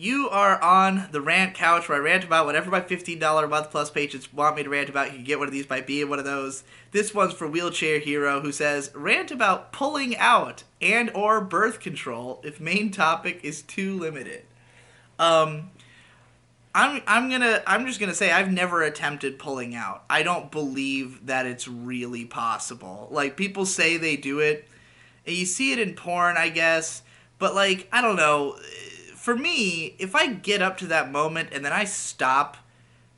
You are on the rant couch where I rant about whatever my $15 a month plus patrons want me to rant about. You can get one of these by being one of those. This one's for Wheelchair Hero, who says, rant about pulling out and or birth control if main topic is too limited. Um, I'm just gonna say I've never attempted pulling out. I don't believe that it's really possible. Like, people say they do it, and you see it in porn, I guess, but like, I don't know. For me, if I get up to that moment and then I stop,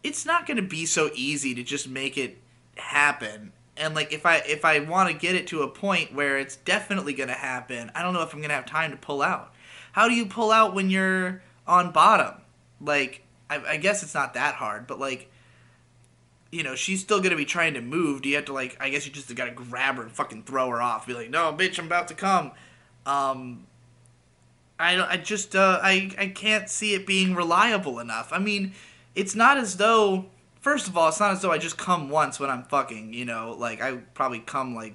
it's not going to be so easy to just make it happen. And like, if I want to get it to a point where it's definitely going to happen, I don't know if I'm going to have time to pull out. How do you pull out when you're on bottom? Like, I guess it's not that hard, but like, she's still gonna be trying to move. Do you have to, like, I guess you just gotta grab her and fucking throw her off? Be like, no, bitch, I'm about to come. Um, I can't see it being reliable enough. I mean, it's not as though, first of all, it's not as though I just come once when I'm fucking, like, I probably come, like,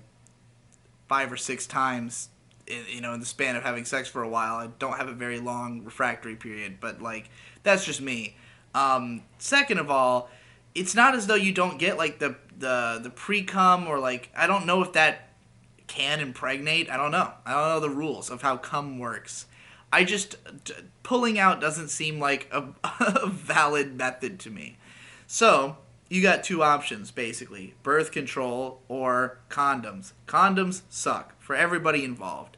5 or 6 times, in the span of having sex for a while. I don't have a very long refractory period, but, like, that's just me. Second of all, it's not as though you don't get, like, the pre-cum, or, like, I don't know if that can impregnate. I don't know. I don't know the rules of how cum works. I just, pulling out doesn't seem like a valid method to me. So, you got two options, basically. Birth control or condoms. Condoms suck for everybody involved.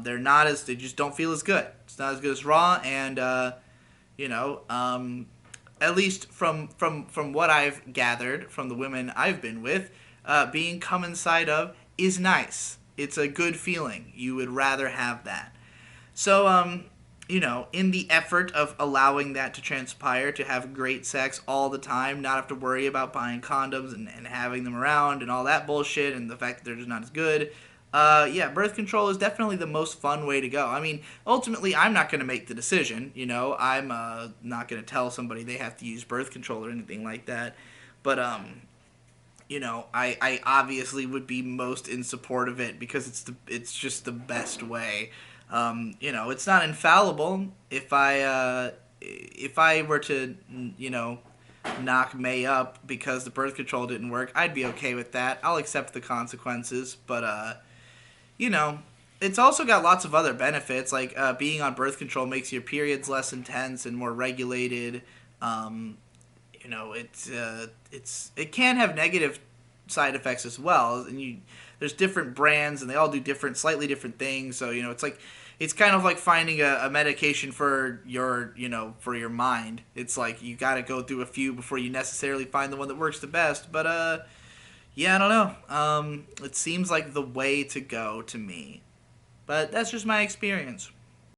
They just don't feel as good. It's not as good as raw, and, at least from what I've gathered from the women I've been with, being come inside of is nice. It's a good feeling. You would rather have that. So, in the effort of allowing that to transpire, to have great sex all the time, not have to worry about buying condoms and having them around and all that bullshit, and the fact that they're just not as good, yeah, birth control is definitely the most fun way to go. I mean, ultimately, I'm not going to make the decision. I'm not going to tell somebody they have to use birth control or anything like that. But, I obviously would be most in support of it because it's just the best way. It's not infallible. If I were to, knock May up because the birth control didn't work, I'd be okay with that. I'll accept the consequences, but it's also got lots of other benefits. Like, being on birth control makes your periods less intense and more regulated. It can have negative side effects as well, and there's different brands and they all do slightly different things. So it's kind of like finding a medication for your mind. It's like you got to go through a few before you necessarily find the one that works the best. But yeah, I don't know. It seems like the way to go to me, but that's just my experience.